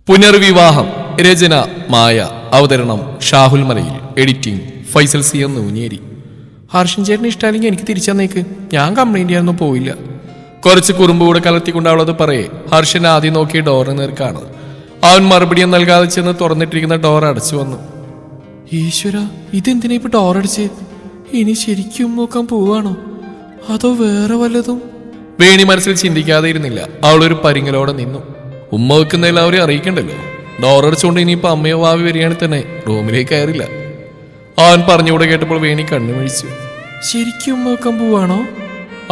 പുനർവിവാഹം. രചന മായ. അവതരണം ഷാഹുൽ മലയിൽ. Editing Faisal C M Nooncheri. Harshan ചേട്ടന് ഇഷ്ടമല്ലെങ്കിൽ എനിക്ക് തിരിച്ചന്നേക്ക്, ഞാൻ കംപ്ലൈന്റ് ചെയ്യാനൊന്നും പോയില്ല. കുറച്ച് കുറുമ്പ് കൂടെ കലർത്തിക്കൊണ്ട് അവളത് പറയേ ഹർഷൻ ആദ്യം നോക്കിയ ഡോറിന് നേർക്കാണ്. അവൻ മറുപടിയും നൽകാതെ ചെന്ന് തുറന്നിട്ടിരിക്കുന്ന ഡോർ അടച്ചു വന്നു. ഈശ്വര, ഇതെന്തിനാ ഇപ്പൊ ഡോർ അടിച്ച്? ഇനി ശരിക്കും നോക്കാൻ പോവാണോ അതോ വേറെ വല്ലതും? വേണി മനസ്സിൽ ചിന്തിക്കാതെ ഇരുന്നില്ല. അവളൊരു പരിങ്ങലോടെ നിന്നു. ഉമ്മ വെക്കുന്ന എല്ലാവരെയും അറിയിക്കണ്ടല്ലോ. ഡോറടിച്ചുകൊണ്ട് ഇനിയിപ്പോ അമ്മയോ ഭാവി വരികയാണെങ്കിൽ തന്നെ റൂമിലേക്ക് കയറില്ല. അവൻ പറഞ്ഞുകൂടെ കേട്ടപ്പോൾ വേണി കണ്ണുമിഴിച്ചു. ശരിക്കും ഉമ്മ വെക്കാൻ പോവാണോ?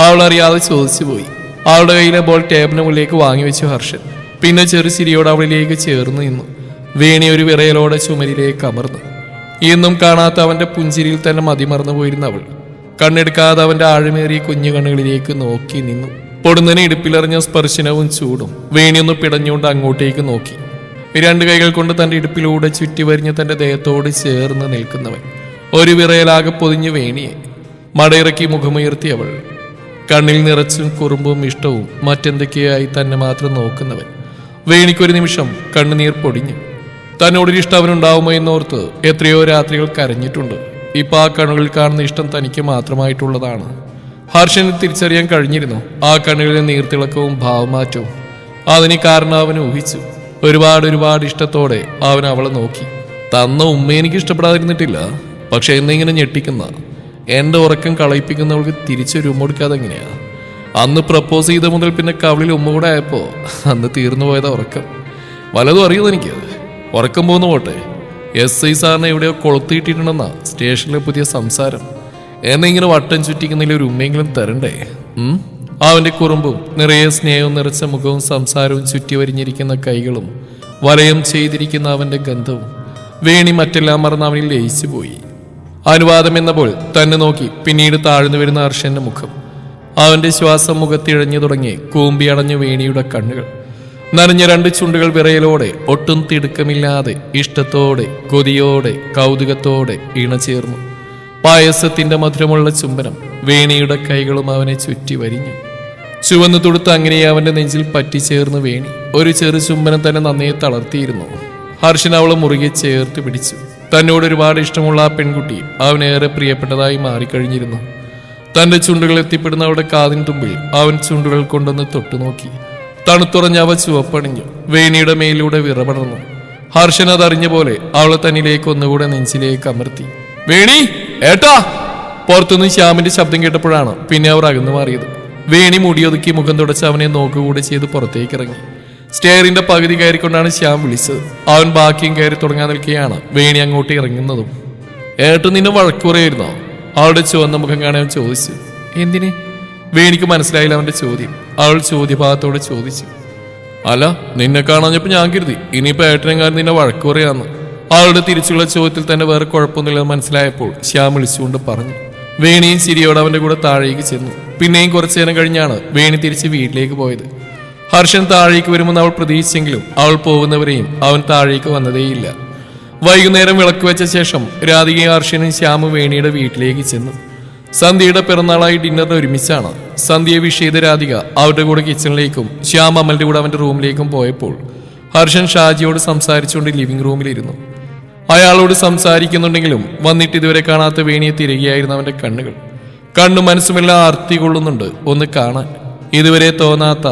അവൾ അറിയാതെ ചോദിച്ചു പോയി. അവളുടെ കയ്യിലെ ബോൾ ടേബിളിന് മുന്നിലേക്ക് വാങ്ങി വെച്ചു ഹർഷൻ. പിന്നെ ചെറു ചിരിയോടെ അവളിലേക്ക് ചേർന്ന് നിന്നു. വേണി ഒരു വിറയലോടെ ചുമരിലേക്ക് അമർന്നു. ഇന്നും കാണാത്ത അവന്റെ പുഞ്ചിരിയിൽ തന്നെ മതിമറന്നു പോയിരുന്ന അവൾ കണ്ണെടുക്കാതെ അവന്റെ ആഴമേറിയ കുഞ്ഞു കണ്ണുകളിലേക്ക് നോക്കി നിന്നു. പൊടുന്നനെ ഇടുപ്പിലറിഞ്ഞ സ്പർശനവും ചൂടും. വേണിയൊന്ന് പിടഞ്ഞുകൊണ്ട് അങ്ങോട്ടേക്ക് നോക്കി. രണ്ട് കൈകൾ കൊണ്ട് തന്റെ ഇടുപ്പിലൂടെ ചുറ്റി വരിഞ്ഞ് തന്റെ ദേഹത്തോട് ചേർന്ന് നിൽക്കുന്നവൻ ഒരു വിറയലാകെ പൊതിഞ്ഞു വേണിയെ മടയിറക്കി മുഖമുയർത്തി അവൾ. കണ്ണിൽ നിറച്ചും കുറുമ്പും ഇഷ്ടവും മറ്റെന്തൊക്കെയായി തന്നെ മാത്രം നോക്കുന്നവൻ. വേണിക്കൊരു നിമിഷം കണ്ണുനീർ പൊടിഞ്ഞു. തന്നോടൊരു ഇഷ്ടം അവനുണ്ടാവുമോ എന്നോർത്ത് എത്രയോ രാത്രികൾ കരഞ്ഞിട്ടുണ്ട്. ഇപ്പൊ ആ കണ്ണുകളിൽ കാണുന്ന ഇഷ്ടം തനിക്ക് മാത്രമായിട്ടുള്ളതാണ്. ഹർഷന് തിരിച്ചറിയാൻ കഴിഞ്ഞിരുന്നു ആ കണ്ണുകളിലെ നീർത്തിളക്കവും ഭാവമാറ്റവും. അതിന് കാരണം അവൻ ഊഹിച്ചു. ഒരുപാട് ഇഷ്ടത്തോടെ അവൻ അവളെ നോക്കി. തന്ന ഉമ്മ എനിക്ക് ഇഷ്ടപ്പെടാതിരുന്നിട്ടില്ല, പക്ഷെ എന്നിങ്ങനെ ഞെട്ടിക്കുന്ന എന്റെ ഉറക്കം കളയിപ്പിക്കുന്നവൾക്ക് തിരിച്ചൊരു ഉമ്മ കൊടുക്കാതെ എങ്ങനെയാ? അന്ന് പ്രപ്പോസ് ചെയ്ത മുതൽ പിന്നെ കവളിൽ ഉമ്മ കൂടെ ആയപ്പോ അന്ന് തീർന്നു പോയതാ ഉറക്കം. വലതും അറിയുമോ എനിക്ക്? ഉറക്കം പോന്നു പോട്ടെ, SI സാറിനെ എവിടെയോ കൊളുത്തിയിട്ടിട്ടുണ്ടെന്നാ സ്റ്റേഷനിലെ പുതിയ സംസാരം. എന്നെ ഇങ്ങനെ വട്ടം ചുറ്റിക്കുന്നതിൽ ഒരു ഉമ്മയെങ്കിലും തരണ്ടേ? അവന്റെ കുറുമ്പും നിറയെ സ്നേഹവും നിറച്ച മുഖവും സംസാരവും ചുറ്റി വരിഞ്ഞിരിക്കുന്ന കൈകളും വലയം ചെയ്തിരിക്കുന്ന അവന്റെ ഗന്ധവും വേണി മറ്റെല്ലാം മറന്ന് അവനിൽ ലയിച്ചു പോയി. അനുവാദം എന്ന പോൽ തന്നെ നോക്കി പിന്നീട് താഴ്ന്നു വരുന്ന ഹർഷന്റെ മുഖം. അവന്റെ ശ്വാസം മുഖത്തിഴഞ്ഞു തുടങ്ങി കൂമ്പി അടഞ്ഞു വേണിയുടെ കണ്ണുകൾ. നനഞ്ഞ രണ്ട് ചുണ്ടുകൾ വിറയലോടെ ഒട്ടും തിടുക്കമില്ലാതെ ഇഷ്ടത്തോടെ കൊതിയോടെ കൗതുകത്തോടെ ഇണചേർന്നു. പായസത്തിന്റെ മധുരമുള്ള ചുംബനം. വേണിയുടെ കൈകളും അവനെ ചുറ്റി വരിഞ്ഞു. ചുവന്നു തുടുത്ത് അങ്ങനെ അവന്റെ നെഞ്ചിൽ പറ്റിച്ചേർന്ന് വേണി. ഒരു ചെറു ചുംബനം തന്നെ നന്നേ തളർത്തിയിരുന്നു. ഹർഷൻ അവളെ മുറുകെ ചേർത്ത് പിടിച്ചു. തന്നോട് ഒരുപാട് ഇഷ്ടമുള്ള ആ പെൺകുട്ടി അവനേറെ പ്രിയപ്പെട്ടതായി മാറിക്കഴിഞ്ഞിരുന്നു. തന്റെ ചുണ്ടുകൾ എത്തിപ്പെടുന്ന അവളുടെ കാതിൻ തുമ്പിൽ അവൻ ചുണ്ടുകൾ കൊണ്ടൊന്ന് തൊട്ടുനോക്കി. തണുത്തുറഞ്ഞ അവ ചുവപ്പണിഞ്ഞു. വേണിയുടെ മേലിലൂടെ വിറപടർന്നു. ഹർഷൻ അതറിഞ്ഞ പോലെ അവളെ തന്നിലേക്ക് ഒന്നുകൂടെ നെഞ്ചിലേക്ക് അമർത്തി. വേണി, ഏട്ടാ! പുറത്തുനിന്ന് ശ്യാമിന്റെ ശബ്ദം കേട്ടപ്പോഴാണ് പിന്നെ അവർ അകന്നു മാറിയത്. വേണി മുടിയൊതുക്കി മുഖം തുടച്ച് അവനെ നോക്കുകൂടെ ചെയ്ത് പുറത്തേക്ക് ഇറങ്ങി. സ്റ്റെയറിന്റെ പകുതി കയറിക്കൊണ്ടാണ് ശ്യാം വിളിച്ചത്. അവൻ ബാക്കിയും കയറി തുടങ്ങാൻ നിൽക്കുകയാണ് വേണി അങ്ങോട്ട് ഇറങ്ങുന്നതും. ഏട്ടൻ നിന്നെ വഴക്ക് പറയായിരുന്നോ? അവളുടെ ചുവന്ന മുഖം കാണാൻ ചോദിച്ചു. എന്തിന്? വേണിക്ക് മനസ്സിലായില്ല അവന്റെ ചോദ്യം. അവൾ ചോദ്യഭാഗത്തോടെ ചോദിച്ചു. അല്ല, നിന്നെ കാണാഞ്ഞപ്പോ ഞാൻ കരുതി ഇനിയിപ്പോ ഏട്ടനെങ്ങാനും നിന്നെ വഴക്ക് പറയാന്ന്. അവളുടെ തിരിച്ചുള്ള ചോദ്യത്തിൽ തന്നെ വേറെ കുഴപ്പമൊന്നുമില്ലെന്ന് മനസ്സിലായപ്പോൾ ശ്യാം വിളിച്ചുകൊണ്ട് പറഞ്ഞു. വേണിയും ചിരിയോടെ അവന്റെ കൂടെ താഴേക്ക് ചെന്നു. പിന്നെയും കുറച്ചു നേരം കഴിഞ്ഞാണ് വേണി തിരിച്ച് വീട്ടിലേക്ക് പോയത്. ഹർഷൻ താഴേക്ക് വരുമെന്ന് അവൾ പ്രതീക്ഷിച്ചെങ്കിലും അവൾ പോകുന്നവരെയും അവൻ താഴേക്ക് വന്നതേയില്ല. വൈകുന്നേരം വിളക്ക് വെച്ച ശേഷം രാധികയും ഹർഷനും ശ്യാമും വേണിയുടെ വീട്ടിലേക്ക് ചെന്നു. സന്ധ്യയുടെ പിറന്നാളായി ഡിന്നറിന് ഒരുമിച്ചാണ്. സന്ധ്യയെ വിഷ് ചെയ്ത രാധിക അവരുടെ കൂടെ കിച്ചണിലേക്കും ശ്യാം അമലിന്റെ കൂടെ അവന്റെ റൂമിലേക്കും പോയപ്പോൾ ഹർഷൻ ഷാജിയോട് സംസാരിച്ചുകൊണ്ട് ലിവിംഗ് റൂമിലിരുന്നു. അയാളോട് സംസാരിക്കുന്നുണ്ടെങ്കിലും വന്നിട്ട് ഇതുവരെ കാണാത്ത വേണിയെ തിരകിയായിരുന്നു അവന്റെ കണ്ണുകൾ. കണ്ണും മനസ്സുമെല്ലാം ആർത്തി കൊള്ളുന്നുണ്ട് ഒന്ന് കാണാൻ. ഇതുവരെ തോന്നാത്ത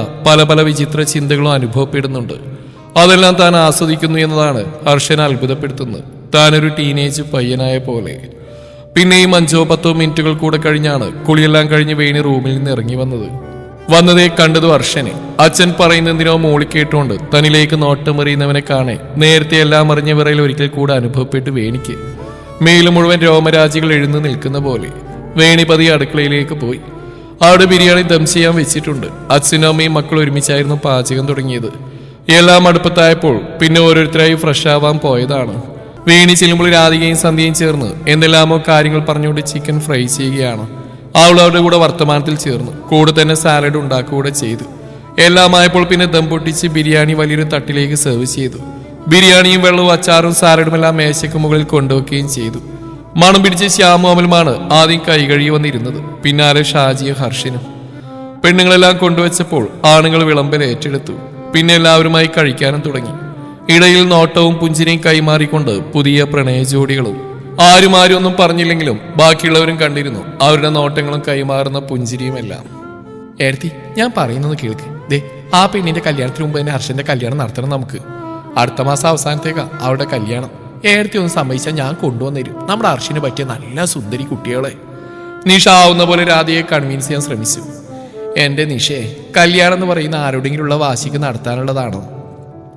പല വിചിത്ര ചിന്തകളും അനുഭവപ്പെടുന്നുണ്ട്. അതെല്ലാം താൻ ആസ്വദിക്കുന്നു എന്നതാണ് ഹർഷനെ അത്ഭുതപ്പെടുത്തുന്നത്. താനൊരു ടീനേജ് പയ്യനായ പോലെ. പിന്നെയും 5-10 മിനിറ്റുകൾ കൂടെ കഴിഞ്ഞാണ് കുളിയെല്ലാം കഴിഞ്ഞ് വേണി റൂമിൽ നിന്ന് ഇറങ്ങി വന്നതേ കണ്ടത് ഹർഷനെ. അച്ഛൻ പറയുന്നതിനോ മോളി കേട്ടുകൊണ്ട് തന്നിലേക്ക് നോട്ടമെറിയുന്നവനെ കാണെ നേരത്തെ എല്ലാം അറിഞ്ഞ വിറയിൽ ഒരിക്കൽ കൂടെ അനുഭവപ്പെട്ട് വേണിക്ക്. മേല് മുഴുവൻ രോമരാജികൾ എഴുന്നു നിൽക്കുന്ന പോലെ. വേണി പതിയെ അടുക്കളയിലേക്ക് പോയി. അവിടെ ബിരിയാണി ദം ചെയ്യാൻ വെച്ചിട്ടുണ്ട്. അച്ഛനും അമ്മയും മക്കൾ ഒരുമിച്ചായിരുന്നു പാചകം തുടങ്ങിയത്. എല്ലാം അടുപ്പത്തായപ്പോൾ പിന്നെ ഓരോരുത്തരായി ഫ്രഷ് ആവാൻ പോയതാണ്. വേണി ചെല്ലുമ്പോൾ രാധികയും സന്ധ്യയും ചേർന്ന് എന്തെല്ലാമോ കാര്യങ്ങൾ പറഞ്ഞുകൊണ്ട് ചിക്കൻ ഫ്രൈ ചെയ്യുകയാണ്. അവൾ അവരുടെ കൂടെ വർത്തമാനത്തിൽ ചേർന്നു. കൂടെ തന്നെ സാലഡ് ഉണ്ടാക്കുകയൂടെ ചെയ്തു. എല്ലാമായപ്പോൾ പിന്നെ ദം പൊട്ടിച്ച് ബിരിയാണി വലിയൊരു തട്ടിലേക്ക് സെർവ് ചെയ്തു. ബിരിയാണിയും വെള്ളവും അച്ചാറും സാലഡും എല്ലാം മേശയ്ക്ക് മുകളിൽ കൊണ്ടുവയ്ക്കുകയും ചെയ്തു. മണം പിടിച്ച് ശ്യാമും അമലുമാണ് ആദ്യം കൈ കഴുകി വന്നിരുന്നത്. പിന്നാലെ ഷാജിയും ഹർഷനും. പെണ്ണുങ്ങളെല്ലാം കൊണ്ടുവച്ചപ്പോൾ ആണുങ്ങൾ വിളമ്പൽ ഏറ്റെടുത്തു. പിന്നെ എല്ലാവരുമായി കഴിക്കാനും തുടങ്ങി. ഇടയിൽ നോട്ടവും പുഞ്ചിരിയും കൈമാറിക്കൊണ്ട് പുതിയ പ്രണയ ജോഡികളും. ആരും ഒന്നും പറഞ്ഞില്ലെങ്കിലും ബാക്കിയുള്ളവരും കണ്ടിരുന്നു അവരുടെ നോട്ടങ്ങളും കൈമാറുന്ന പുഞ്ചിരിയുമെല്ലാം. ഏടത്തി, ഞാൻ പറയുന്നത് കേൾക്ക്. ദേ, ആ പെണ്ണിന്റെ കല്യാണത്തിന് മുമ്പ് തന്നെ ഹർഷന്റെ കല്യാണം നടത്തണം. നമുക്ക് അടുത്ത മാസം അവസാനത്തേക്കാ അവരുടെ കല്യാണം. ഏടത്തി ഒന്ന് സമ്മതിച്ചാൽ ഞാൻ കൊണ്ടുവന്നേരും നമ്മുടെ ഹർഷിന് പറ്റിയ നല്ല സുന്ദരി കുട്ടികളെ. നിഷ ആവുന്ന പോലെ രാധികയെ കൺവിൻസ് ചെയ്യാൻ ശ്രമിച്ചു. എന്റെ നിഷയെ, കല്യാണം എന്ന് പറയുന്ന ആരോടെങ്കിലുള്ള വാശിക്ക് നടത്താനുള്ളതാണോ?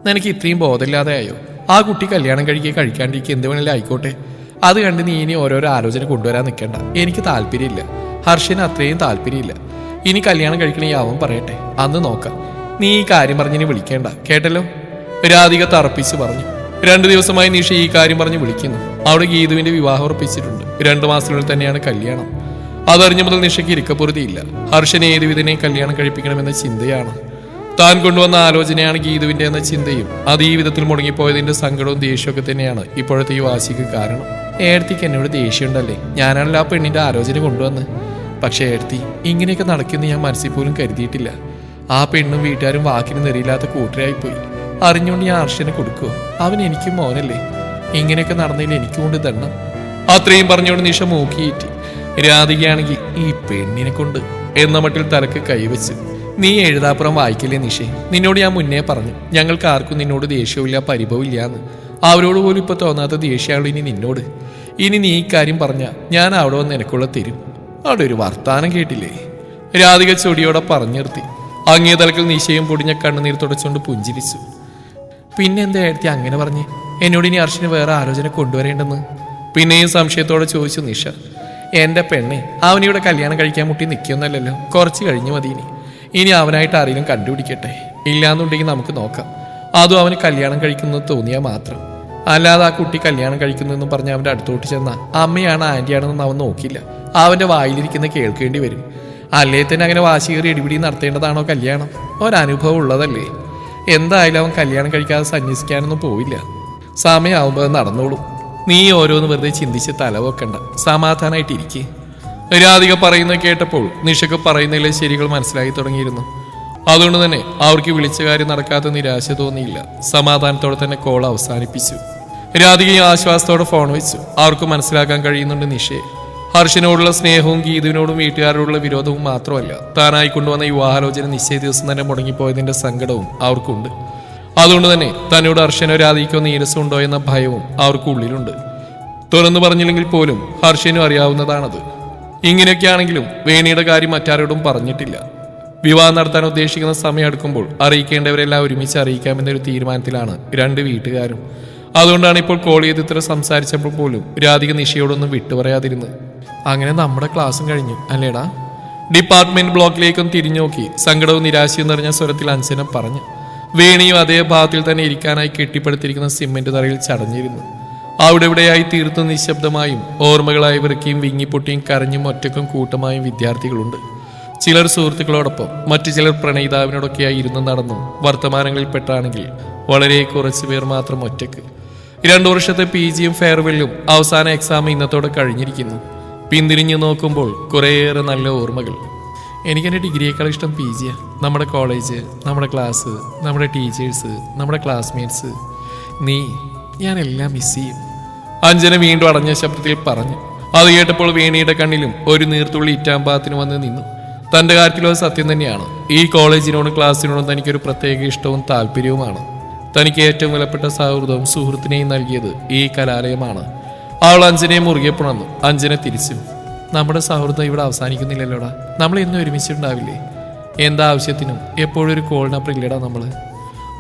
നിനക്ക് ഇത്രയും ബോധമില്ലാതെയായോ? ആ കുട്ടി കല്യാണം കഴിക്കാണ്ടിരിക്കുക എന്ത് വേണേലും ആയിക്കോട്ടെ. അത് കണ്ട് നീ ഇനി ഓരോരോ ആലോചന കൊണ്ടുവരാൻ നിൽക്കണ്ട. എനിക്ക് താല്പര്യമില്ല. ഹർഷന് അത്രയും താല്പര്യമില്ല. ഇനി കല്യാണം കഴിക്കണമെങ്കിൽ അവൻ പറയട്ടെ, അന്ന് നോക്കാം. നീ ഈ കാര്യം പറഞ്ഞിനി വിളിക്കേണ്ട, കേട്ടല്ലോ? രാധിക തറപ്പിച്ച് പറഞ്ഞു. 2 ദിവസമായി നിഷ ഈ കാര്യം പറഞ്ഞ് വിളിക്കുന്നു. അവിടെ ഗീതുവിന്റെ വിവാഹം ഉറപ്പിച്ചിട്ടുണ്ട്. 2 മാസത്തിനുള്ളിൽ തന്നെയാണ് കല്യാണം. അതറിഞ്ഞ മുതൽ നിഷയ്ക്ക് ഇരിക്കപ്പുറതിയില്ല. ഹർഷനെ ഏതു വിധനെയും കല്യാണം കഴിപ്പിക്കണമെന്ന ചിന്തയാണ്. താൻ കൊണ്ടുവന്ന ആലോചനയാണ് ഗീതുവിന്റെ എന്ന ചിന്തയും അത് ഈ വിധത്തിൽ മുടങ്ങിപ്പോയതിന്റെ സങ്കടവും ദേഷ്യമൊക്കെ തന്നെയാണ് ഇപ്പോഴത്തെ ഈ വാശിക്ക് കാരണം. ഏടത്തിക്ക് എന്നോട് ദേഷ്യമുണ്ടല്ലേ? ഞാനാണല്ലോ ആ പെണ്ണിന്റെ ആലോചന കൊണ്ടുവന്ന്. പക്ഷെ ഏടത്തി, ഇങ്ങനെയൊക്കെ നടക്കുമെന്ന് ഞാൻ മനസ്സിൽ പോലും കരുതിയിട്ടില്ല. ആ പെണ്ണും വീട്ടുകാരും വാക്കിന് നെറിയില്ലാത്ത കൂട്ടരായിപ്പോയി. അറിഞ്ഞുകൊണ്ട് ഞാൻ ഹർഷനെ കൊടുക്കുവോ? അവൻ എനിക്കും മോനല്ലേ? ഇങ്ങനെയൊക്കെ നടന്നതിൽ എനിക്കും കൊണ്ട് ദണ്ണം. അത്രയും പറഞ്ഞുകൊണ്ട് നിഷ മൂക്കിയേറ്റി. രാധികയാണെങ്കിൽ ഈ പെണ്ണിനെ കൊണ്ട് എന്ന മട്ടിൽ തലക്ക് കൈവച്ച്. നീ എഴുതാപ്പുറം വായിക്കില്ലേ നിഷേ? നിന്നോട് ഞാൻ മുന്നേ പറഞ്ഞു, ഞങ്ങൾക്ക് ആർക്കും നിന്നോട് ദേഷ്യമില്ല, പരിഭവമില്ല എന്ന്. അവരോട് പോലും ഇപ്പൊ തോന്നാത്ത ദേഷ്യമാണ് ഇനി നിന്നോട്. ഇനി നീ ഈ കാര്യം പറഞ്ഞ ഞാൻ അവിടെ വന്ന് എനക്കുള്ള തരും. അവിടെ ഒരു വർത്താനം കേട്ടില്ലേ? രാധിക ചൊടിയോടെ പറഞ്ഞു നിർത്തി. അങ്ങേ തലക്കിൽ നിശയും പൊടിഞ്ഞ കണ്ണുനീർ തുടച്ചുകൊണ്ട് പുഞ്ചിരിച്ചു. പിന്നെന്താ എഴുത്തി അങ്ങനെ പറഞ്ഞ്? എന്നോട് ഇനി ഹർഷന് വേറെ ആലോചന കൊണ്ടുവരേണ്ടെന്ന് പിന്നെയും സംശയത്തോടെ ചോദിച്ചു നിഷ. എന്റെ പെണ്ണെ, അവനിവിടെ കല്യാണം കഴിക്കാൻ മുട്ടി നിൽക്കുന്നല്ലോ. കുറച്ച് കഴിഞ്ഞു മതി. ഇനി അവനായിട്ട് ആരെങ്കിലും കണ്ടുപിടിക്കട്ടെ. ഇല്ലാന്നുണ്ടെങ്കിൽ നമുക്ക് നോക്കാം. അതും അവന് കല്യാണം കഴിക്കുന്നത് തോന്നിയാൽ മാത്രം. അല്ലാതെ ആ കുട്ടി കല്യാണം കഴിക്കുന്നതെന്ന് പറഞ്ഞ് അവൻ്റെ അടുത്തോട്ട് ചെന്നാൽ അമ്മയാണ് ആൻറ്റിയാണെന്ന് അവൻ നോക്കില്ല. അവൻ്റെ വായിലിരിക്കുന്ന കേൾക്കേണ്ടി വരും. അല്ലേ തന്നെ അങ്ങനെ വാശി കയറി ഇടിപിടി നടത്തേണ്ടതാണോ കല്യാണം? ഒരനുഭവം ഉള്ളതല്ലേ? എന്തായാലും അവൻ കല്യാണം കഴിക്കാതെ സന്യസിക്കാനൊന്നും പോവില്ല. സമയമാവുമ്പോൾ നടന്നോളും. നീ ഓരോന്ന് വെറുതെ ചിന്തിച്ച് തലവെക്കണ്ട, സമാധാനമായിട്ടിരിക്കേ. രാധിക പറയുന്നത് കേട്ടപ്പോൾ നിഷക്ക് പറയുന്നതിലെ ശരികൾ മനസ്സിലായി തുടങ്ങിയിരുന്നു. അതുകൊണ്ട് തന്നെ അവർക്ക് വിളിച്ച കാര്യം നടക്കാത്ത നിരാശ തോന്നിയില്ല. സമാധാനത്തോടെ തന്നെ കോൾ അവസാനിപ്പിച്ചു. രാധികയും ആശ്വാസത്തോടെ ഫോൺ വെച്ചു. അവർക്ക് മനസ്സിലാക്കാൻ കഴിയുന്നുണ്ട് നിഷയെ. ഹർഷനോടുള്ള സ്നേഹവും ഗീതുവിനോടും വീട്ടുകാരോടുള്ള വിരോധവും മാത്രമല്ല, താനായി കൊണ്ടുവന്ന വിവാഹാലോചന നിശ്ചയ ദിവസം തന്നെ മുടങ്ങിപ്പോയതിന്റെ സങ്കടവും അവർക്കുണ്ട്. അതുകൊണ്ട് തന്നെ തന്നോട് ഹർഷനോ രാധിക്കോ നീരസമുണ്ടോ എന്ന ഭയവും അവർക്കുള്ളിലുണ്ട്. തുറന്നു പറഞ്ഞില്ലെങ്കിൽ പോലും ഹർഷനും അറിയാവുന്നതാണത്. ഇങ്ങനെയൊക്കെയാണെങ്കിലും വേണിയുടെ കാര്യം മറ്റാരോടും പറഞ്ഞിട്ടില്ല. വിവാഹം നടത്താൻ ഉദ്ദേശിക്കുന്ന സമയം അടുക്കുമ്പോൾ അറിയിക്കേണ്ടവരെല്ലാം ഒരുമിച്ച് അറിയിക്കാമെന്നൊരു തീരുമാനത്തിലാണ് 2 വീട്ടുകാരും. അതുകൊണ്ടാണ് ഇപ്പോൾ കോൾ ചെയ്ത് ഇത്ര സംസാരിച്ചപ്പോൾ പോലും രാധിക നിഷയോടൊന്നും വിട്ടുപറയാതിരുന്നത്. അങ്ങനെ നമ്മുടെ ക്ലാസ്സും കഴിഞ്ഞു അല്ലേടാ? ഡിപ്പാർട്ട്മെന്റ് ബ്ലോക്കിലേക്കും തിരിഞ്ഞു നോക്കി സങ്കടവും നിരാശയും നിറഞ്ഞ സ്വരത്തിൽ അഞ്ജന പറഞ്ഞു. വേണിയും അതേ ഭാഗത്തിൽ തന്നെ ഇരിക്കാനായി കെട്ടിപ്പടുത്തിരിക്കുന്ന സിമെന്റ് തറയിൽ ചടഞ്ഞിരുന്നു. അവിടെ ഇവിടെയായി തീർത്തും നിശബ്ദമായും ഓർമ്മകളായി വിറക്കിയും വിങ്ങിപ്പൊട്ടിയും കരഞ്ഞും ഒറ്റക്കും കൂട്ടമായും വിദ്യാർത്ഥികളുണ്ട്. ചിലർ സുഹൃത്തുക്കളോടൊപ്പം, മറ്റു ചിലർ പ്രണയിതാവിനോടൊക്കെയായി ഇരുന്ന് നടന്നും വർത്തമാനങ്ങളിൽ പെട്ടാണെങ്കിൽ വളരെ കുറച്ചു പേർ മാത്രം ഒറ്റക്ക്. 2 വർഷത്തെ PGയും ഫെയർവെല്ലും അവസാന എക്സാം ഇന്നത്തോടെ കഴിഞ്ഞിരിക്കുന്നു. പിന്തിരിഞ്ഞു നോക്കുമ്പോൾ കുറേയേറെ നല്ല ഓർമ്മകൾ. എനിക്കെൻ്റെ ഡിഗ്രിയേക്കാൾ ഇഷ്ടം PGയാണ്. നമ്മുടെ കോളേജ്, നമ്മുടെ ക്ലാസ്, നമ്മുടെ ടീച്ചേഴ്സ്, നമ്മുടെ ക്ലാസ്മേറ്റ്സ്, നീ, ഞാനെല്ലാം മിസ് ചെയ്യും. അഞ്ജന വീണ്ടും അടഞ്ഞ ശബ്ദത്തിൽ പറഞ്ഞു. അത് കേട്ടപ്പോൾ വേണിയുടെ കണ്ണിലും ഒരു നീർത്തുള്ളി ഇറ്റാമ്പാത്തിന് വന്ന് നിന്നു. തൻ്റെ കാര്യത്തിലോ സത്യം തന്നെയാണ്. ഈ കോളേജിനോടും ക്ലാസ്സിനോടും തനിക്കൊരു പ്രത്യേക ഇഷ്ടവും താല്പര്യവുമാണ്. തനിക്ക് ഏറ്റവും വിലപ്പെട്ട സൗഹൃദവും സുഹൃത്തിനെയും നൽകിയത് ഈ കലാലയമാണ്. അവൾ അഞ്ജനയെ മുറുകെ പുണർന്നു. അഞ്ജന തിരിച്ചു. നമ്മുടെ സൗഹൃദം ഇവിടെ അവസാനിക്കുന്നില്ലല്ലോടാ. നമ്മൾ എന്നും ഒരുമിച്ചിട്ടുണ്ടാവില്ലേ? എന്താവശ്യത്തിനും എപ്പോഴും ഒരു കോളിനപ്പുറം ഇല്ലടാ നമ്മൾ.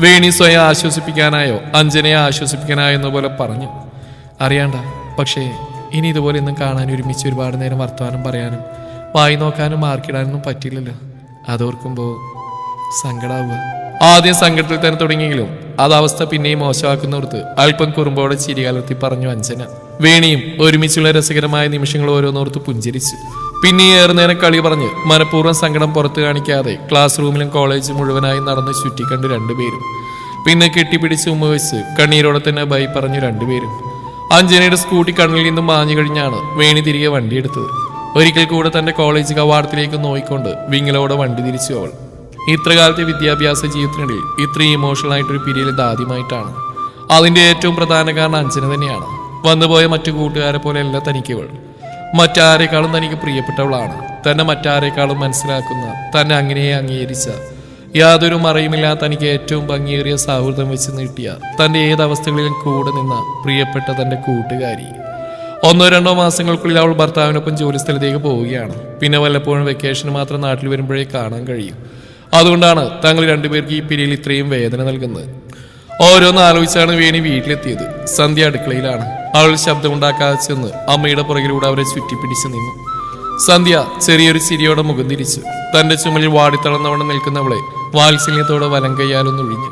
വേണി സ്വയം ആശ്വസിപ്പിക്കാനായോ അഞ്ജനയെ ആശ്വസിപ്പിക്കാനായോ എന്ന പോലെ പറഞ്ഞു. അറിയാണ്ട, പക്ഷേ ഇനി ഇതുപോലെ ഒന്നും കാണാൻ ഒരുമിച്ച് ഒരുപാട് നേരം വർത്തമാനം പറയാനും വായി നോക്കാനും മാർക്കിടാനൊന്നും പറ്റില്ലല്ലോ. അതോർക്കുമ്പോൾ സങ്കടാവുക. ആദ്യം സങ്കടത്തിൽ തന്നെ തുടങ്ങിയെങ്കിലും അത് അവസ്ഥ പിന്നെയും മോശമാക്കുന്നവർക്ക് അല്പം കുറുമ്പോടെ ചിരി കലർത്തി പറഞ്ഞു അഞ്ജന. വേണിയും ഒരുമിച്ചുള്ള രസകരമായ നിമിഷങ്ങൾ ഓരോന്നോർത്ത് പുഞ്ചിരിച്ചു. പിന്നെ ഏറെ നേരം കളി പറഞ്ഞ് മനഃപൂർവ്വം സങ്കടം പുറത്തു കാണിക്കാതെ ക്ലാസ് റൂമിലും കോളേജ് മുഴുവനായി നടന്ന് ചുറ്റിക്കണ്ട് 2 പേരും. പിന്നെ കെട്ടിപ്പിടിച്ച് ഉമ്മ വെച്ച് കണ്ണീരോടെ തന്നെ ബൈ പറഞ്ഞു 2 പേരും. അഞ്ജനയുടെ സ്കൂട്ടി കണ്ണിൽ നിന്നും മാഞ്ഞു കഴിഞ്ഞാണ് വേണി തിരികെ വണ്ടിയെടുത്തത്. ഒരിക്കൽ കൂടെ തന്റെ കോളേജ് കവാടത്തിലേക്ക് നോയിക്കൊണ്ട് വിങ്ങലോടെ വണ്ടി തിരിച്ചു അവൾ. ഇത്രകാലത്തെ വിദ്യാഭ്യാസ ജീവിതത്തിനിടയിൽ ഇത്രയും ഇമോഷണൽ ആയിട്ടൊരു പീരീഡ് ആദ്യമായിട്ടാണ്. അതിന്റെ ഏറ്റവും പ്രധാന കാരണം അഞ്ജന തന്നെയാണ്. വന്നുപോയ മറ്റു കൂട്ടുകാരെ പോലെയല്ല തനിക്കവൾ. മറ്റാരേക്കാളും തനിക്ക് പ്രിയപ്പെട്ടവളാണ്. തന്നെ മറ്റാരേക്കാളും മനസ്സിലാക്കുന്ന, തന്നെ അങ്ങനെ അംഗീകരിച്ച, യാതൊരു മറയുമില്ലാത്ത തനിക്ക് ഏറ്റവും ഭംഗിയേറിയ സൗഹൃദം വെച്ച് നീട്ടിയ, തന്റെ ഏതവസ്ഥകളിലും കൂടെ നിന്ന പ്രിയപ്പെട്ട തന്റെ കൂട്ടുകാരി. 1-2 മാസങ്ങൾക്കുള്ളിൽ അവൾ ഭർത്താവിനൊപ്പം ജോലിസ്ഥലത്തേക്ക് പോവുകയാണ്. പിന്നെ വല്ലപ്പോഴും വെക്കേഷന് മാത്രം നാട്ടിൽ വരുമ്പോഴേ കാണാൻ കഴിയും. അതുകൊണ്ടാണ് തങ്ങൾ രണ്ടുപേർക്ക് ഈ പിരിയിൽ ഇത്രയും വേദന നൽകുന്നത്. ഓരോന്ന് ആലോചിച്ചാണ് വേണി വീട്ടിലെത്തിയത്. സന്ധ്യ അടുക്കളയിലാണ്. അവൾ ശബ്ദമുണ്ടാക്കാതെ ചെന്ന് അമ്മയുടെ പുറകിലൂടെ അവരെ ചുറ്റിപ്പിടിച്ച് നിന്നു. സന്ധ്യ ചെറിയൊരു ചിരിയോടെ മുഖം തിരിച്ചു. തന്റെ ചുമലിൽ വാടിത്തളർന്നവണ്ണം നിൽക്കുന്നവളെ വാത്സല്യത്തോടെ വലം കയ്യാലൊന്നൊഴിഞ്ഞു.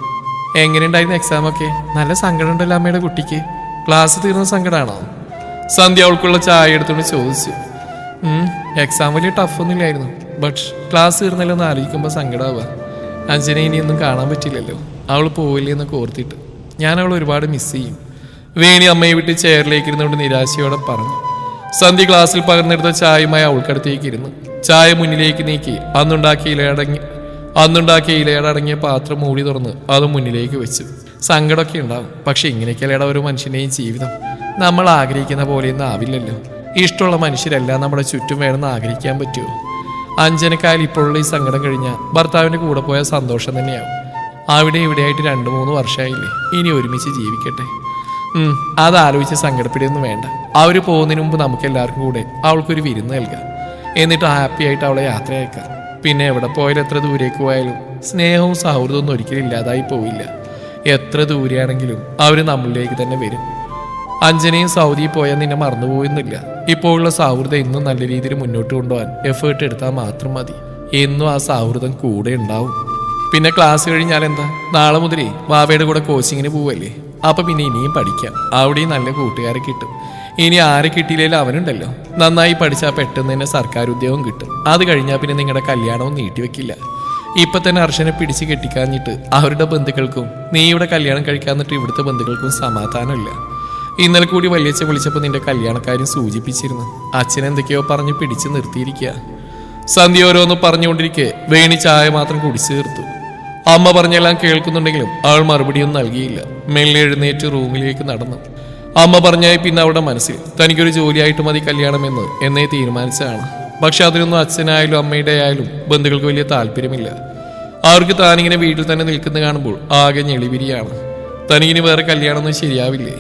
എങ്ങനെയുണ്ടായിരുന്നു എക്സാം ഒക്കെ? നല്ല സങ്കടം ഉണ്ടല്ലോ അമ്മയുടെ കുട്ടിക്ക്. ക്ലാസ് തീർന്ന സങ്കടമാണോ? സന്ധ്യ അവൾക്കുള്ള ചായ എടുത്തുകൊണ്ട് ചോദിച്ചു. എക്സാം വലിയ ടഫൊന്നുമില്ലായിരുന്നു. ബട്ട് ക്ലാസ് തീർന്നല്ലോ എന്ന് ആലോചിക്കുമ്പോൾ സങ്കടമാവുക. അഞ്ജനെ ഇനിയൊന്നും കാണാൻ പറ്റില്ലല്ലോ. അവൾ പോവില്ലേ എന്നൊക്കെ ഓർത്തിട്ട് ഞാൻ അവൾ ഒരുപാട് മിസ് ചെയ്യും. വേണി അമ്മയെ വിട്ട് ചെയറിലേക്ക് ഇരുന്നുകൊണ്ട് നിരാശയോടെ പറഞ്ഞു. സന്ധ്യ ക്ലാസ്സിൽ പകർന്നെടുത്ത ചായയുമായി അവൾക്കടുത്തേക്ക് ഇരുന്നു. ചായ മുന്നിലേക്ക് നീക്കി അന്നുണ്ടാക്കിയ ഇലയടങ്ങിയ പാത്രം മൂടി തുറന്ന് അത് മുന്നിലേക്ക് വെച്ചു. സങ്കടമൊക്കെ ഉണ്ടാവും, പക്ഷെ ഇങ്ങനെയൊക്കെയല്ലേടാ ഒരു മനുഷ്യൻ്റെയും ജീവിതം. നമ്മൾ ആഗ്രഹിക്കുന്ന പോലെയൊന്നും ആവില്ലല്ലോ. ഇഷ്ടമുള്ള മനുഷ്യരെല്ലാം നമ്മുടെ ചുറ്റും വേണമെന്ന് ആഗ്രഹിക്കാൻ പറ്റുമോ? അഞ്ജനക്കായാലും ഇപ്പോഴുള്ള ഈ സങ്കടം കഴിഞ്ഞാൽ ഭർത്താവിൻ്റെ കൂടെ പോയ സന്തോഷം തന്നെയാവും. അവിടെ ഇവിടെയായിട്ട് 2-3 വർഷമായില്ലേ, ഇനി ഒരുമിച്ച് ജീവിക്കട്ടെ. അതാലോചിച്ച് സങ്കടപ്പെടുകയൊന്നും വേണ്ട. അവർ പോകുന്നതിന് മുമ്പ് നമുക്ക് എല്ലാവർക്കും കൂടെ അവൾക്കൊരു വിരുന്ന് നൽകാം. എന്നിട്ട് ഹാപ്പി ആയിട്ട് അവളെ യാത്ര അയക്കാം. പിന്നെ എവിടെ പോയാലും എത്ര ദൂരേക്ക് പോയാലും സ്നേഹവും സൗഹൃദവും ഒന്നും ഒരിക്കലും ഇല്ലാതായി പോവില്ല. എത്ര ദൂരെയാണെങ്കിലും അവർ നമ്മളിലേക്ക് തന്നെ വരും. അഞ്ജനയും സൗദിയിൽ പോയാൽ നിന്നെ മറന്നുപോകുന്നില്ല. ഇപ്പോഴുള്ള സൗഹൃദം ഇന്നും നല്ല രീതിയിൽ മുന്നോട്ട് കൊണ്ടുപോകാൻ എഫേർട്ട് എടുത്താൽ മാത്രം മതി. എന്നും ആ സൗഹൃദം കൂടെ ഉണ്ടാവും. പിന്നെ ക്ലാസ് കഴിഞ്ഞാൽ എന്താ, നാളെ മുതലേ വാവയുടെ കൂടെ കോച്ചിങ്ങിന് പോവല്ലേ. അപ്പൊ പിന്നെ ഇനിയും പഠിക്കാം. അവിടെയും നല്ല കൂട്ടുകാരെ കിട്ടും. ഇനി ആരെ കിട്ടിയില്ലേലും അവനുണ്ടല്ലോ. നന്നായി പഠിച്ചാൽ പെട്ടെന്ന് തന്നെ സർക്കാർ ഉദ്യോഗം കിട്ടും. അത് കഴിഞ്ഞാൽ പിന്നെ നിങ്ങളുടെ കല്യാണവും നീട്ടിവെക്കില്ല. ഇപ്പൊ തന്നെ അർഷനെ പിടിച്ച് കെട്ടിക്കാഞ്ഞിട്ട് അവരുടെ ബന്ധുക്കൾക്കും നീ ഇവിടെ കല്യാണം കഴിക്കാന്നിട്ട് ഇവിടുത്തെ ബന്ധുക്കൾക്കും സമാധാനമില്ല. ഇന്നലെ കൂടി വല്യച്ഛ വിളിച്ചപ്പോൾ നിന്റെ കല്യാണക്കാര്യം സൂചിപ്പിച്ചിരുന്നു. അച്ഛൻ എന്തൊക്കെയോ പറഞ്ഞ് പിടിച്ച് നിർത്തിയിരിക്കുക. സന്ധ്യ ഓരോന്ന് പറഞ്ഞുകൊണ്ടിരിക്കെ വേണി ചായ മാത്രം കുടിച്ചു തീർത്തു. അമ്മ പറഞ്ഞെല്ലാം കേൾക്കുന്നുണ്ടെങ്കിലും അവൾ മറുപടിയൊന്നും നൽകിയില്ല. മെല്ലെ എഴുന്നേറ്റ് റൂമിലേക്ക് നടന്നു. അമ്മ പറഞ്ഞായി പിന്നെ അവളുടെ മനസ്സിൽ തനിക്കൊരു ജോലിയായിട്ട് മതി കല്യാണമെന്ന് എന്നേ തീരുമാനിച്ചതാണ്. പക്ഷെ അതിനൊന്നും അച്ഛനായാലും അമ്മയുടെ ആയാലും ബന്ധുക്കൾക്ക് വലിയ താല്പര്യമില്ല. അവർക്ക് താനിങ്ങനെ വീട്ടിൽ തന്നെ നിൽക്കുന്ന കാണുമ്പോൾ ആകെ ഞെളിവിരിയാണ്. തനിക്കിനി വേറെ കല്യാണമൊന്നും ശരിയാവില്ലേ,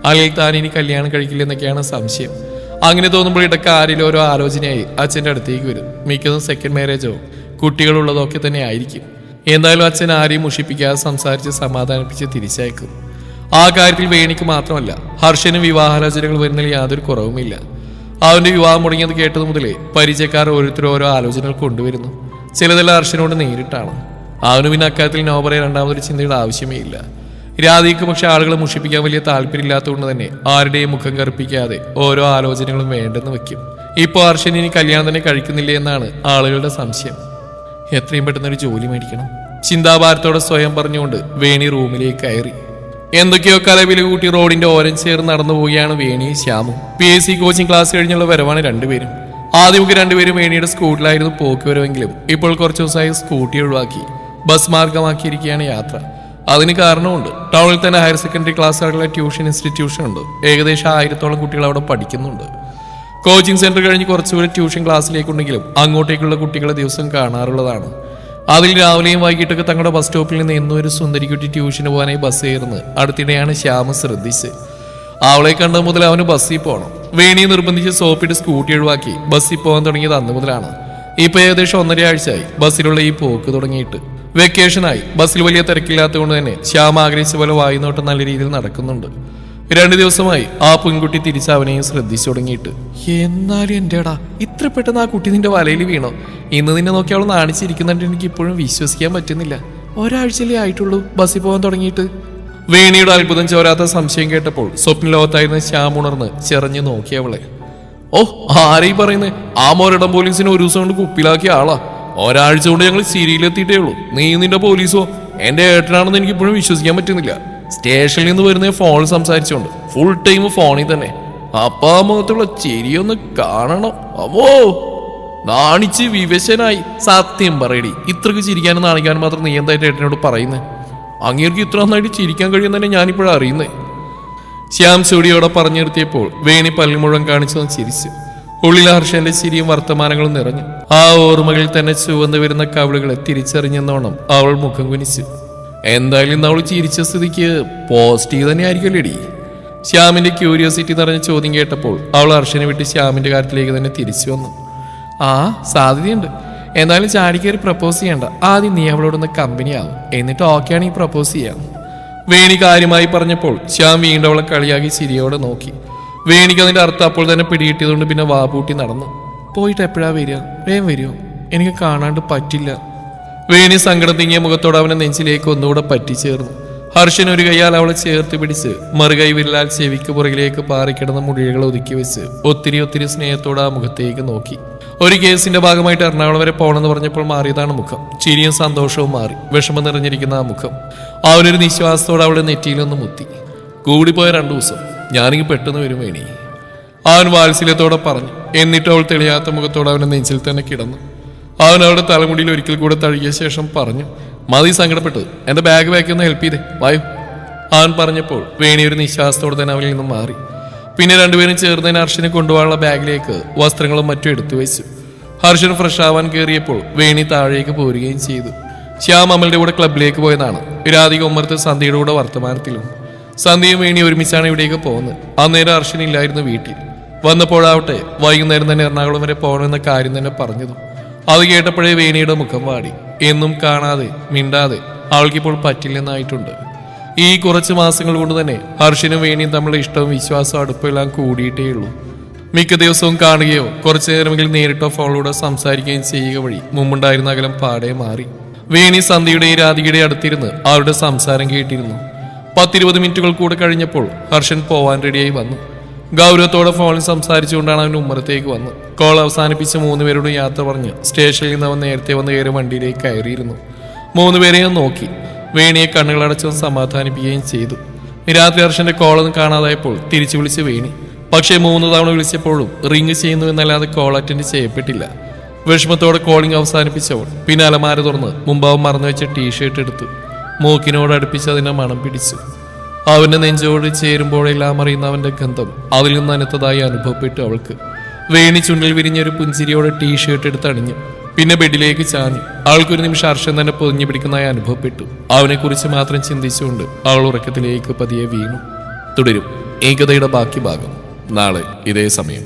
അല്ലെങ്കിൽ താനിനി കല്യാണം കഴിക്കില്ലെന്നൊക്കെയാണ് സംശയം. അങ്ങനെ തോന്നുമ്പോൾ ഇടയ്ക്ക് ആരിലും ഓരോ ആലോചനയായി അച്ഛൻ്റെ അടുത്തേക്ക് വരും. മിക്കതും സെക്കൻഡ് മാരേജോ കുട്ടികളുള്ളതോ ഒക്കെ തന്നെ ആയിരിക്കും. എന്തായാലും അച്ഛൻ ആരെയും മുഷിപ്പിക്കാതെ സംസാരിച്ച് സമാധാനിപ്പിച്ച് തിരിച്ചയക്കും. ആ കാര്യത്തിൽ വേണിക്ക് മാത്രമല്ല ഹർഷനും വിവാഹാലോചനകൾ വരുന്നതിൽ യാതൊരു കുറവുമില്ല. അവന്റെ വിവാഹം മുടങ്ങിയത് കേട്ടത് മുതലേ പരിചയക്കാർ ഓരോരുത്തരും ഓരോ ആലോചനകൾ കൊണ്ടുവരുന്നു. ചിലതെല്ലാം ഹർഷനോട് നേരിട്ടാണ്. അവന് പിന്നെ അക്കാര്യത്തിൽ നോ പറയാൻ രണ്ടാമതൊരു ചിന്തയുടെ ആവശ്യമേ ഇല്ല. രാധിക്ക് പക്ഷെ ആളുകളെ മുഷിപ്പിക്കാൻ വലിയ താല്പര്യമില്ലാത്തതുകൊണ്ട് തന്നെ ആരുടെയും മുഖം കറുപ്പിക്കാതെ ഓരോ ആലോചനകളും വേണ്ടെന്ന് വെക്കും. ഇപ്പോൾ ഹർഷൻ ഇനി കല്യാണം തന്നെ കഴിക്കുന്നില്ലേ എന്നാണ് ആളുകളുടെ സംശയം. എത്രയും പെട്ടെന്നൊരു ജോലി മേടിക്കണം, ചിന്താഭാരത്തോടെ സ്വയം പറഞ്ഞുകൊണ്ട് വേണി റൂമിലേക്ക് കയറി. എന്തൊക്കെയോ കലവില കൂട്ടി റോഡിന്റെ ഓരം ചേർന്ന് നടന്നു പോവുകയാണ് വേണിയും ശ്യാമും. PSC കോച്ചിങ് ക്ലാസ് കഴിഞ്ഞുള്ള വരവാണ് രണ്ടുപേരും. ആദ്യമൊക്കെ രണ്ടുപേരും വേണിയുടെ സ്കൂട്ടിലായിരുന്നു പോക്ക് വരവെങ്കിലും ഇപ്പോൾ കുറച്ചു ദിവസമായി സ്കൂട്ടി ഒഴിവാക്കി ബസ് മാർഗമാക്കിയിരിക്കുകയാണ് യാത്ര. അതിന് കാരണമുണ്ട്. ടൗണിൽ തന്നെ ഹയർ സെക്കൻഡറി ക്ലാസ്സുകളുടെ ട്യൂഷൻ ഇൻസ്റ്റിറ്റ്യൂഷൻ ഉണ്ട്. ഏകദേശം 1000-ഓളം കുട്ടികൾ അവിടെ പഠിക്കുന്നുണ്ട്. കോച്ചിങ് സെന്റർ കഴിഞ്ഞ് കുറച്ചുകൂടി ട്യൂഷൻ ക്ലാസ്സിലേക്കുണ്ടെങ്കിലും അങ്ങോട്ടേക്കുള്ള കുട്ടികളെ ദിവസം കാണാറുള്ളതാണ്. അതിൽ രാവിലെയും വൈകിട്ടൊക്കെ തങ്ങളുടെ ബസ് സ്റ്റോപ്പിൽ നിന്ന് എന്നും ഒരു സുന്ദരിക്കുട്ടി ട്യൂഷന് പോകാനായി ബസ് കയറുന്നത് അടുത്തിടെയാണ് ശ്യാമ ശ്രദ്ധിച്ച്. അവളെ കണ്ടത് മുതൽ അവന് ബസ്സിൽ പോകണം. വേണിയെ നിർബന്ധിച്ച് സോപ്പിട്ട് സ്കൂട്ടി ഒഴിവാക്കി ബസ്സിൽ പോകാൻ തുടങ്ങിയത് അന്ന് മുതലാണ്. ഇപ്പൊ ഏകദേശം 1.5 ആഴ്ചയായി ബസ്സിലുള്ള ഈ പോക്ക് തുടങ്ങിയിട്ട്. വെക്കേഷനായി ബസ്സിൽ വലിയ തിരക്കില്ലാത്തതുകൊണ്ട് തന്നെ ശ്യാമ ആഗ്രഹിച്ച പോലെ വായുനോട്ടം നല്ല രീതിയിൽ നടക്കുന്നുണ്ട്. 2 ദിവസമായി ആ പെൺകുട്ടി തിരിച്ച് അവനെയും ശ്രദ്ധിച്ചു തുടങ്ങിയിട്ട്. എന്നാലും എന്റെടാ, ഇത്ര പെട്ടെന്ന് ആ കുട്ടി നിന്റെ വലയിൽ വീണോ? ഇന്ന് നിന്നെ നോക്കി അവൾ നാണിച്ചിരിക്കുന്നുണ്ട്. എനിക്ക് ഇപ്പോഴും വിശ്വസിക്കാൻ പറ്റുന്നില്ല. 1 ആഴ്ചയിലേ ആയിട്ടുള്ളൂ ബസ്സിൽ പോകാൻ തുടങ്ങിയിട്ട്. വേണിയുടെ അത്ഭുതം ചോരാത്ത സംശയം കേട്ടപ്പോൾ സ്വപ്ന ലോകത്തായിരുന്ന ശ്യാം ഉണർന്ന് ചെറഞ്ഞു നോക്കിയവളെ. ഓ, ആരെയും പറയുന്നേ? ആ മോരടം പോലീസിനെ ഒരു ദിവസം കൊണ്ട് കുപ്പിലാക്കിയ ആളാ. 1 ആഴ്ച കൊണ്ട് ഞങ്ങൾ സിരിയിലെത്തിയിട്ടേ ഉള്ളൂ. നീ നിന്റെ പോലീസോ എന്റെ ഏട്ടനാണെന്ന് എനിക്ക് ഇപ്പോഴും വിശ്വസിക്കാൻ പറ്റുന്നില്ല. സ്റ്റേഷനിൽ നിന്ന് വരുന്ന ഫോൺ സംസാരിച്ചോണ്ട് ഫുൾ ടൈം ഫോണിൽ തന്നെ. അപ്പാ മുഖത്തുള്ള ചിരിയൊന്ന് കാണണം. അവോ, നാണിച്ച് വിവശനായി. സത്യം പറയടി, ഇത്രക്ക് ചിരിക്കാനും നാണിക്കാനും മാത്രം നീ എന്തായിട്ട് ഏട്ടനോട് പറയുന്നത്? അങ്ങേർക്ക് ഇത്ര നന്നായിട്ട് ചിരിക്കാൻ കഴിയുന്നതന്നെ ഞാനിപ്പോഴാണ് അറിയുന്നേ. ശ്യാം ചൂടിയോടെ പറഞ്ഞു നിർത്തിയപ്പോൾ വേണി പല്ല് മുഴുവൻ കാണിച്ചതും ചിരിച്ചു. ഉള്ളിൽ ഹർഷന്റെ ചിരിയും വർത്തമാനങ്ങളും നിറഞ്ഞു. ആ ഓർമ്മകളിൽ തന്നെ ചുവന്നു വരുന്ന കവിളുകളെ തിരിച്ചറിഞ്ഞെന്നോണം അവൾ മുഖം കുനിച്ചു. എന്തായാലും ഇന്ന് അവൾ ചിരിച്ച സ്ഥിതിക്ക് പോസിറ്റീവ് തന്നെ ആയിരിക്കുമല്ലേടി? ശ്യാമിന്റെ ക്യൂരിയോസിറ്റി നിറഞ്ഞ ചോദ്യം കേട്ടപ്പോൾ അവൾ ഹർഷനെ വിട്ട് ശ്യാമിന്റെ കാര്യത്തിലേക്ക് തന്നെ തിരിച്ചു വന്നു. ആ സാധ്യതയുണ്ട്. എന്തായാലും ചാടിക്കേറി പ്രപ്പോസ് ചെയ്യണ്ട. ആദ്യം നീ അവളോടൊന്ന് കമ്പനിയാവും, എന്നിട്ട് ഓക്കെ ആണെങ്കിൽ പ്രപ്പോസ് ചെയ്യാം. വേണി കാര്യമായി പറഞ്ഞപ്പോൾ ശ്യാം വീണ്ടും അവളെ കളിയാക്കി ചിരിയോടെ നോക്കി. വേണിക്ക് അതിന്റെ അർത്ഥം അപ്പോൾ തന്നെ പിടികിട്ടിയതുകൊണ്ട് പിന്നെ വാപൂട്ടി നടന്നു. പോയിട്ട് എപ്പോഴാ വരിക? വേഗം വരുമോ? എനിക്ക് കാണാണ്ട് പറ്റില്ല. വേണി സങ്കടം തിങ്ങിയ മുഖത്തോടെ അവനെ നെഞ്ചിലേക്ക് ഒന്നുകൂടെ പറ്റിച്ചേർന്നു. ഹർഷൻ ഒരു കൈയാൽ അവളെ ചേർത്ത് പിടിച്ച് മറുകൈ വിരലാൽ ചെവിക്ക് പുറകിലേക്ക് പാറിക്കിടന്ന മുടികൾ ഒതുക്കി വെച്ച് ഒത്തിരി സ്നേഹത്തോടെ ആ മുഖത്തേക്ക് നോക്കി. ഒരു കേസിന്റെ ഭാഗമായിട്ട് എറണാകുളം വരെ പോകണമെന്ന് പറഞ്ഞപ്പോൾ മാറിയതാണ് മുഖം. ചിരിയും സന്തോഷവും മാറി. വിഷമം നിറഞ്ഞിരിക്കുന്ന ആ മുഖം. അവനൊരു നിശ്വാസത്തോടെ അവളുടെ നെറ്റിയിലൊന്ന് മുത്തി. കൂടിപ്പോയ 2 ദിവസം ഞാനിങ്ങ് പെട്ടെന്ന് വരും വേണി, അവൻ വാത്സല്യത്തോടെ പറഞ്ഞു. എന്നിട്ട് അവൾ തെളിയാത്ത മുഖത്തോടെ അവന്റെ നെഞ്ചിൽ തന്നെ കിടന്നു. അവൻ അവളുടെ തലമുടിയിൽ ഒരിക്കൽ കൂടെ തഴുകിയ ശേഷം പറഞ്ഞു, മതി സങ്കടപ്പെട്ടത്, എന്റെ ബാഗ് ഒന്ന് ഹെൽപ്പ് ചെയ്തേ, വായു. അവൻ പറഞ്ഞപ്പോൾ വേണി ഒരു നിശ്വാസത്തോടെ തന്നെ അവനിൽ നിന്നും മാറി. പിന്നെ രണ്ടുപേരും ചേർന്നതിന് ഹർഷനെ കൊണ്ടുപോകാനുള്ള ബാഗിലേക്ക് വസ്ത്രങ്ങളും മറ്റും എടുത്തു വെച്ചു. ഹർഷൻ ഫ്രഷ് ആവാൻ കയറിയപ്പോൾ വേണി താഴേക്ക് പോരുകയും ചെയ്തു. ശ്യാം അമലിന്റെ കൂടെ ക്ലബിലേക്ക് പോയതാണ്. രാധിക ഉമ്മർത്ത് സന്ധ്യയുടെ കൂടെ വർത്തമാനത്തിലും. സന്ധ്യയും വേണി ഒരുമിച്ചാണ് ഇവിടേക്ക് പോകുന്നത്. അന്നേരം ഹർഷൻ ഇല്ലായിരുന്നു വീട്ടിൽ. വന്നപ്പോഴാവട്ടെ വൈകുന്നേരം തന്നെ എറണാകുളം വരെ പോകണമെന്ന കാര്യം തന്നെ പറഞ്ഞതും. അത് കേട്ടപ്പോഴേ വേണിയുടെ മുഖം വാടി. എന്നും കാണാതെ മിണ്ടാതെ അവൾക്കിപ്പോൾ പറ്റില്ലെന്നായിട്ടുണ്ട്. ഈ കുറച്ച് മാസങ്ങൾ കൊണ്ട് തന്നെ ഹർഷനും വേണിയും തമ്മിലുള്ള ഇഷ്ടവും വിശ്വാസവും അടുപ്പെല്ലാം കൂടിയിട്ടേ ഉള്ളൂ. മിക്ക ദിവസവും കാണുകയോ കുറച്ചു നേരമെങ്കിലും നേരിട്ടോ ഫോണിലൂടെ സംസാരിക്കുകയും ചെയ്യുക വഴി മുമ്പുണ്ടായിരുന്ന അകലം പാടെ മാറി. വേണി സന്ധ്യയുടെയും രാധികയുടെയും അടുത്തിരുന്ന് അവരുടെ സംസാരം കേട്ടിരുന്നു. 10-20 മിനിറ്റുകൾ കൂടെ കഴിഞ്ഞപ്പോൾ ഹർഷൻ പോവാൻ റെഡിയായി വന്നു. ഗൗരവത്തോടെ ഫോണിൽ സംസാരിച്ചുകൊണ്ടാണ് അവൻ ഉമ്മറത്തേക്ക് വന്നു. കോൾ അവസാനിപ്പിച്ച് 3 പേരോട് യാത്ര പറഞ്ഞ് സ്റ്റേഷനിൽ നിന്ന് അവൻ നേരത്തെ വന്ന് കയറി വണ്ടിയിലേക്ക് കയറിയിരുന്നു. 3 പേരെയും നോക്കി. വേണിയെ കണ്ണുകളടച്ചവൻ സമാധാനിപ്പിക്കുകയും ചെയ്തു. രാത്രി ഹർഷന്റെ കോളൊന്നും കാണാതായപ്പോൾ തിരിച്ചു വിളിച്ച് വേണി. പക്ഷേ 3 തവണ വിളിച്ചപ്പോഴും റിങ് ചെയ്യുന്നു എന്നല്ലാതെ കോൾ അറ്റൻഡ് ചെയ്യപ്പെട്ടില്ല. വിഷമത്തോടെ കോളിംഗ് അവസാനിപ്പിച്ചവൾ പിന്നെ അലമാര തുറന്ന് മുമ്പാവും മറന്നു വെച്ച ടീഷർട്ട് എടുത്തു. മൂക്കിനോട് അടുപ്പിച്ച് അതിനെ മണം പിടിച്ചു. അവന്റെ നെഞ്ചോട് ചേരുമ്പോഴെല്ലാം അറിയുന്ന അവന്റെ ഗന്ധം അതിൽ നിന്ന് അനത്തതായി അനുഭവപ്പെട്ടു അവൾക്ക്. വേണി ചുണ്ടിൽ വിരിഞ്ഞൊരു പുഞ്ചിരിയോടെ ടീഷർട്ട് എടുത്ത് അണിഞ്ഞു. പിന്നെ ബെഡിലേക്ക് ചാഞ്ഞു. അവൾക്കൊരു നിമിഷം ഹർഷൻ തന്നെ പൊതിഞ്ഞു പിടിക്കുന്നതായി അനുഭവപ്പെട്ടു. അവനെക്കുറിച്ച് മാത്രം ചിന്തിച്ചുകൊണ്ട് അവൾ ഉറക്കത്തിലേക്ക് പതിയെ വീണു. തുടരും ഈ കഥയുടെ ബാക്കി ഭാഗം നാളെ ഇതേ സമയം.